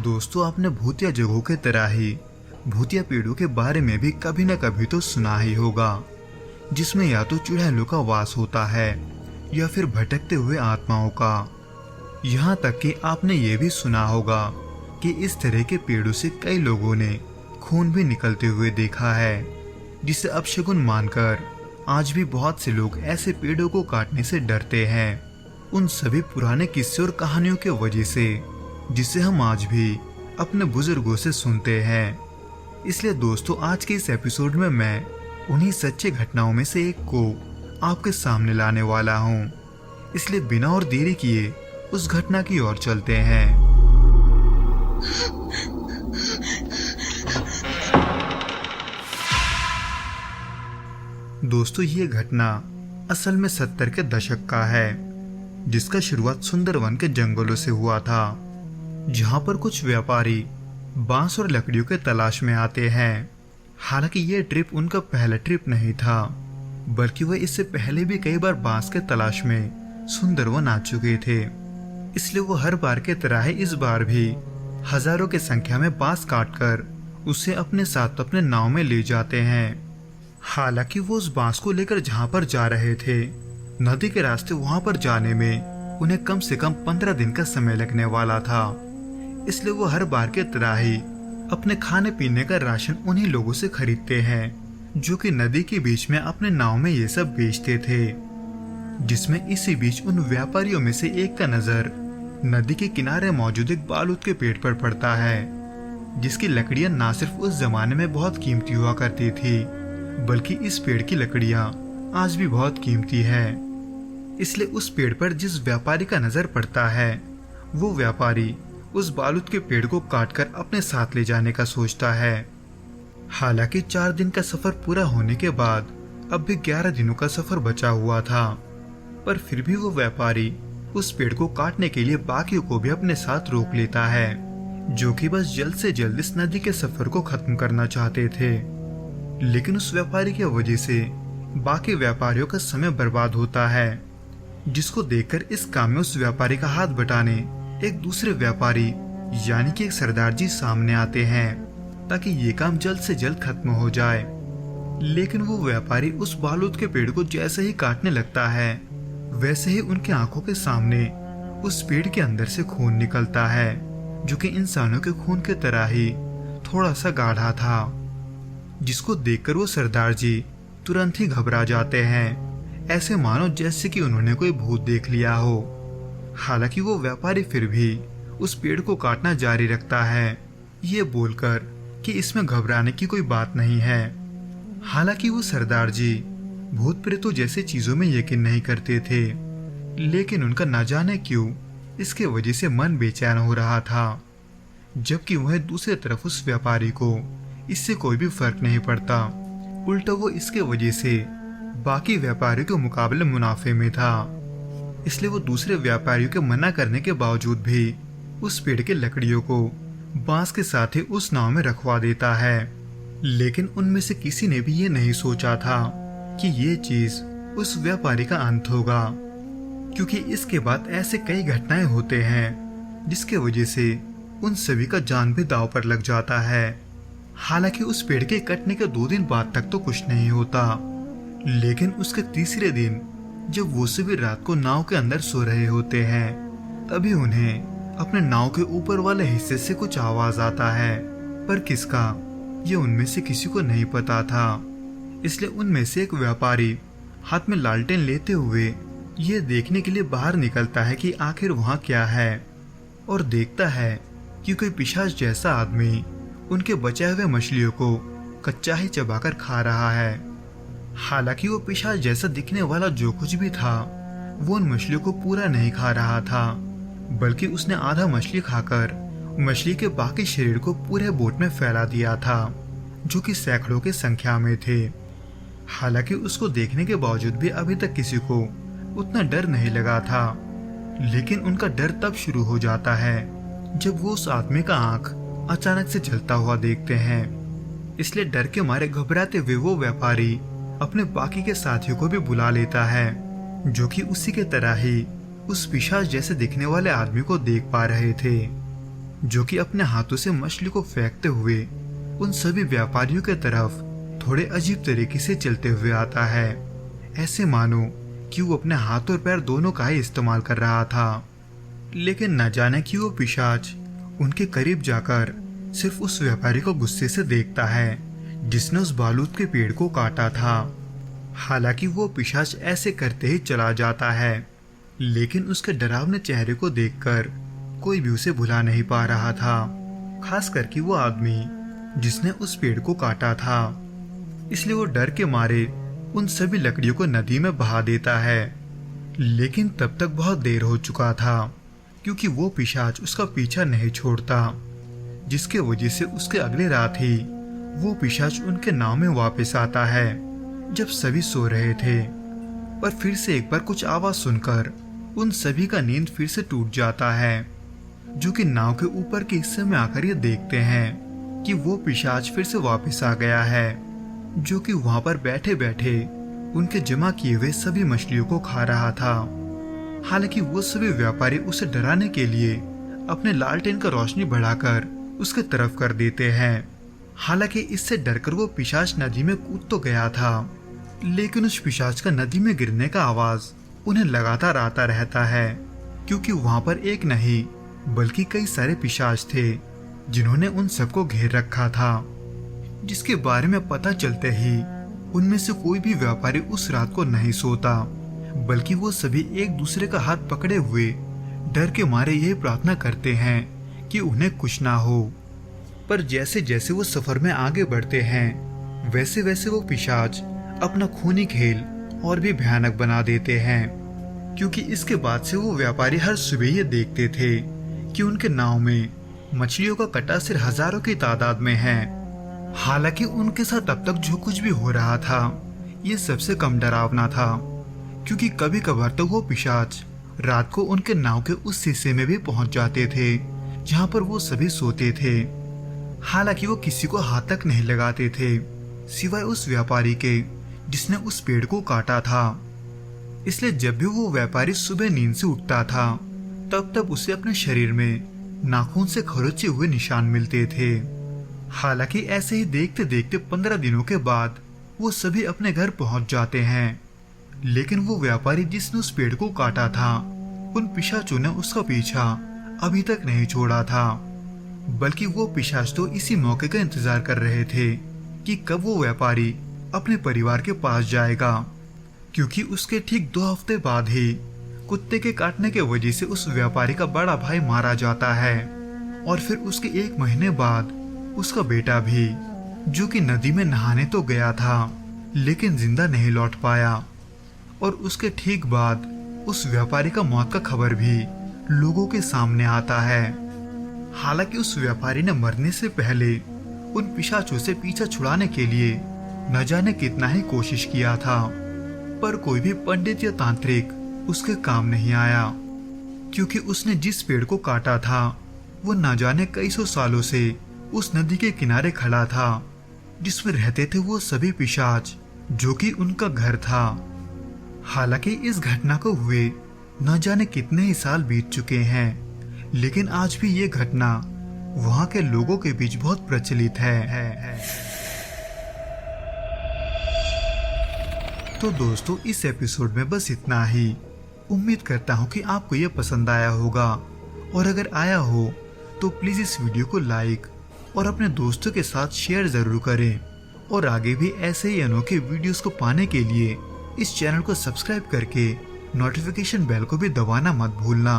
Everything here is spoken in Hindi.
दोस्तों, आपने भूतिया जगहों के तरह ही भूतिया पेड़ों के बारे में भी कभी न कभी तो सुना ही होगा, जिसमें या तो चुड़ैलों का वास होता है या फिर भटकते हुए आत्माओं का। यहाँ तक कि आपने ये भी सुना होगा कि इस तरह के पेड़ों से कई लोगों ने खून भी निकलते हुए देखा है, जिसे अपशगुन मानकर आज भी बहुत से लोग ऐसे पेड़ों को काटने से डरते हैं, उन सभी पुराने किस्से और कहानियों के वजह से, जिसे हम आज भी अपने बुजुर्गों से सुनते हैं। इसलिए दोस्तों, आज के इस एपिसोड में मैं उन्हीं सच्चे घटनाओं में से एक को आपके सामने लाने वाला हूँ। इसलिए बिना और देरी किए उस घटना की ओर चलते हैं। दोस्तों, ये घटना असल में 70 के दशक का है, जिसका शुरुआत सुंदरवन के जंगलों से हुआ था, जहां पर कुछ व्यापारी बांस और लकड़ियों के तलाश में आते हैं। हालांकि ये ट्रिप उनका पहला ट्रिप नहीं था, बल्कि वह इससे पहले भी कई बार बांस के तलाश में सुंदरवन आ चुके थे। इसलिए वो हर बार के तरह ही इस बार भी हजारों की संख्या में बांस काटकर उसे अपने साथ अपने नाव में ले जाते हैं। हालांकि वो उस बांस को लेकर जहां पर जा रहे थे, नदी के रास्ते वहां पर जाने में उन्हें कम से कम 15 दिन का समय लगने वाला था। इसलिए वो हर बार के तरह ही अपने खाने पीने का राशन उन्हीं लोगों से खरीदते हैं जो कि नदी के बीच में अपने नाव में ये सब बेचते थे। जिसमें इसी बीच उन व्यापारियों में से एक का नजर नदी के किनारे मौजूद एक बालूद के पेड़ पर पड़ता है, जिसकी लकड़ियां ना सिर्फ उस जमाने में बहुत कीमती हुआ करती थी, बल्कि इस पेड़ की लकड़ियां आज भी बहुत कीमती है। इसलिए उस पेड़ पर जिस व्यापारी का नजर पड़ता है, वो व्यापारी उस बालूद के पेड़ को काटकर अपने साथ ले जाने का सोचता है। हालांकि 4 दिन का सफर पूरा होने के बाद अब भी 11 दिनों का सफर बचा हुआ था, पर फिर भी वो व्यापारी उस पेड़ को काटने के लिए बाकियों को भी अपने साथ रोक लेता है, जो कि बस जल्द से जल्द इस नदी के सफर को खत्म करना चाहते थे। लेकिन उस व्यापारी की वजह से बाकी व्यापारियों का समय बर्बाद होता है, जिसको देखकर इस काम में उस व्यापारी का हाथ बटाने एक दूसरे व्यापारी यानी कि एक सरदार जी सामने आते हैं, ताकि ये काम जल्द से जल्द खत्म हो जाए। लेकिन वो व्यापारी उस बालूद के पेड़ को जैसे ही काटने लगता है, वैसे ही उनकी आंखों के सामने उस पेड़ के अंदर से खून निकलता है, जो कि इंसानों के खून की तरह ही थोड़ा सा गाढ़ा था, जिसको देखकर वो सरदार जी तुरंत ही घबरा जाते हैं, ऐसे मानो जैसे कि उन्होंने कोई भूत देख लिया हो। हालांकि वो व्यापारी फिर भी उस पेड़ को काटना जारी रखता है, ये बोलकर कि इसमें घबराने की कोई बात नहीं है। हालांकि वो सरदार जी भूत प्रेतों जैसी चीजों में यकीन नहीं करते थे, लेकिन उनका न जाने क्यों इसके वजह से मन बेचैन हो रहा था, जबकि वह दूसरी तरफ उस व्यापारी को इससे कोई भी फर्क नहीं पड़ता। उल्टा वो इसके वजह से बाकी व्यापारियों के मुकाबले मुनाफे में था। इसलिए वो दूसरे व्यापारियों के मना करने के बावजूद भी उस पेड़ के लकड़ियों को बांस के साथ ही उस नाव में रखवा देता है। लेकिन उनमें से किसी ने भी ये नहीं सोचा था कि ये चीज उस व्यापारी का अंत होगा, क्योंकि इसके बाद ऐसे कई घटनाएं होते हैं जिसके वजह से उन सभी का जान भी दांव पर लग जाता है। हालांकि उस पेड़ के कटने के 2 दिन बाद तक तो कुछ नहीं होता, लेकिन उसके तीसरे दिन जब वो सभी रात को नाव के अंदर सो रहे होते हैं, तभी उन्हें अपने नाव के ऊपर वाले हिस्से से कुछ आवाज आता है, पर किसका ये उनमें से किसी को नहीं पता था। इसलिए उनमें से एक व्यापारी हाथ में लालटेन लेते हुए ये देखने के लिए बाहर निकलता है कि आखिर वहां क्या है, और देखता है कि कोई पिशाच जैसा आदमी उनके बचाए हुए मछलियों को कच्चा ही चबाकर खा रहा है। हालांकि वो पिशाच जैसा दिखने वाला जो कुछ भी था, वो उन मछलियों को पूरा नहीं खा रहा था, बल्कि उसने आधा मछली खाकर मछली के बाकी शरीर को पूरे बोट में फैला दिया था, जो कि सैकड़ों की संख्या में थे। हालांकि उसको देखने के बावजूद भी अभी तक किसी को उतना डर नहीं लगा था, लेकिन उनका डर तब शुरू हो जाता है जब वो उस आदमी का आंख अचानक से जलता हुआ देखते हैं। इसलिए डर के मारे घबराते हुए वो व्यापारी अपने बाकी के साथियों को भी बुला लेता है, जो कि उसी के तरह ही उस पिशाच जैसे दिखने वाले आदमी को देख पा रहे थे। जो कि अपने हाथों से मछली को फेंकते हुए उन सभी व्यापारियों के तरफ थोड़े अजीब तरीके से चलते हुए आता है, ऐसे मानो कि वो अपने हाथ और पैर दोनों का ही इस्तेमाल कर रहा था। लेकिन न जाने कि वो पिशाच उनके करीब जाकर सिर्फ उस व्यापारी को गुस्से से देखता है जिसने उस बालूत के पेड़ को काटा था। हालांकि वो पिशाच ऐसे करते ही चला जाता है, लेकिन उसके डरावने चेहरे को देखकर कोई भी उसे भुला नहीं पा रहा था, खास करके वो आदमी जिसने उस पेड़ को काटा था। इसलिए वो डर के मारे उन सभी लकड़ियों को नदी में बहा देता है। लेकिन तब तक बहुत देर हो चुका था, क्योंकि वो पिशाच उसका पीछा नहीं छोड़ता, जिसके वजह से उसके अगले रात ही वो पिशाच उनके नाव में वापस आता है जब सभी सो रहे थे। पर फिर से एक बार कुछ आवाज सुनकर उन सभी का नींद फिर से टूट जाता है, जो कि नाव के ऊपर के हिस्से में आकर ये देखते हैं कि वो पिशाच फिर से वापस आ गया है, जो कि वहां पर बैठे बैठे उनके जमा किए हुए सभी मछलियों को खा रहा था। हालांकि वो सभी व्यापारी उसे डराने के लिए अपने लालटेन का रोशनी बढ़ाकर उसके तरफ कर देते हैं। हालांकि इससे डरकर वो पिशाच नदी में कूद तो गया था, लेकिन उस पिशाच का नदी में गिरने का आवाज उन्हें लगातार आता रहता है, क्योंकि वहां पर एक नहीं बल्कि कई सारे पिशाच थे जिन्होंने उन सबको घेर रखा था, जिसके बारे में पता चलते ही उनमें से कोई भी व्यापारी उस रात को नहीं सोता, बल्कि वो सभी एक दूसरे का हाथ पकड़े हुए डर के मारे यही प्रार्थना करते हैं कि उन्हें कुछ ना हो। पर जैसे जैसे वो सफर में आगे बढ़ते हैं, वैसे वैसे वो पिशाच अपना खूनी खेल और भी भयानक बना देते हैं, क्योंकि इसके बाद से वो व्यापारी हर सुबह ये देखते थे कि उनके नाव में मछलियों का कटा सिर हजारों की तादाद में है। हालांकि उनके साथ अब तक जो कुछ भी हो रहा था ये सबसे कम डरावना था, क्योंकि कभी कभार तो वो पिशाच रात को उनके नाव के उस हिस्से में भी पहुंच जाते थे जहां पर वो सभी सोते थे। हालांकि वो किसी को हाथ तक नहीं लगाते थे सिवाय उस व्यापारी के जिसने उस पेड़ को काटा था। इसलिए जब भी वो व्यापारी सुबह नींद से उठता था तब तब उसे अपने शरीर में नाखून से खरोचे हुए निशान मिलते थे। हालांकि ऐसे ही देखते देखते 15 दिनों के बाद वो सभी अपने घर पहुंच जाते हैं, लेकिन वो व्यापारी जिसने उस पेड़ को काटा था उन पिशाचों ने उसका पीछा अभी तक नहीं छोड़ा था, बल्कि वो पिशाच तो इसी मौके का इंतजार कर रहे थे कि कब वो व्यापारी अपने परिवार के पास जाएगा, क्योंकि उसके ठीक 2 हफ्ते बाद ही कुत्ते के काटने के वजह से उस व्यापारी का बड़ा भाई मारा जाता है, और फिर उसके 1 महीने बाद उसका बेटा भी, जो कि नदी में नहाने तो गया था लेकिन जिंदा नहीं लौट पाया। और उसके ठीक बाद उस व्यापारी का मौत का खबर भी लोगों के सामने आता है। हालांकि उस व्यापारी ने मरने से पहले उन पिशाचों से पीछा छुड़ाने के लिए न जाने कितना ही कोशिश किया था, पर कोई भी पंडित या तांत्रिक उसके काम नहीं आया, क्योंकि उसने जिस पेड़ को काटा था वो न जाने कई सौ सालों से उस नदी के किनारे खड़ा था जिसमें रहते थे वो सभी पिशाच, जो कि उनका घर था। हालांकि इस घटना को हुए न जाने कितने ही साल बीत चुके हैं, लेकिन आज भी ये घटना वहां के लोगों के बीच बहुत प्रचलित है। तो दोस्तों, इस एपिसोड में बस इतना ही। उम्मीद करता हूँ कि आपको ये पसंद आया होगा, और अगर आया हो तो प्लीज इस वीडियो को लाइक और अपने दोस्तों के साथ शेयर जरूर करें, और आगे भी ऐसे ही अनोखे वीडियोस को पाने के लिए इस चैनल को सब्सक्राइब करके नोटिफिकेशन बेल को भी दबाना मत भूलना।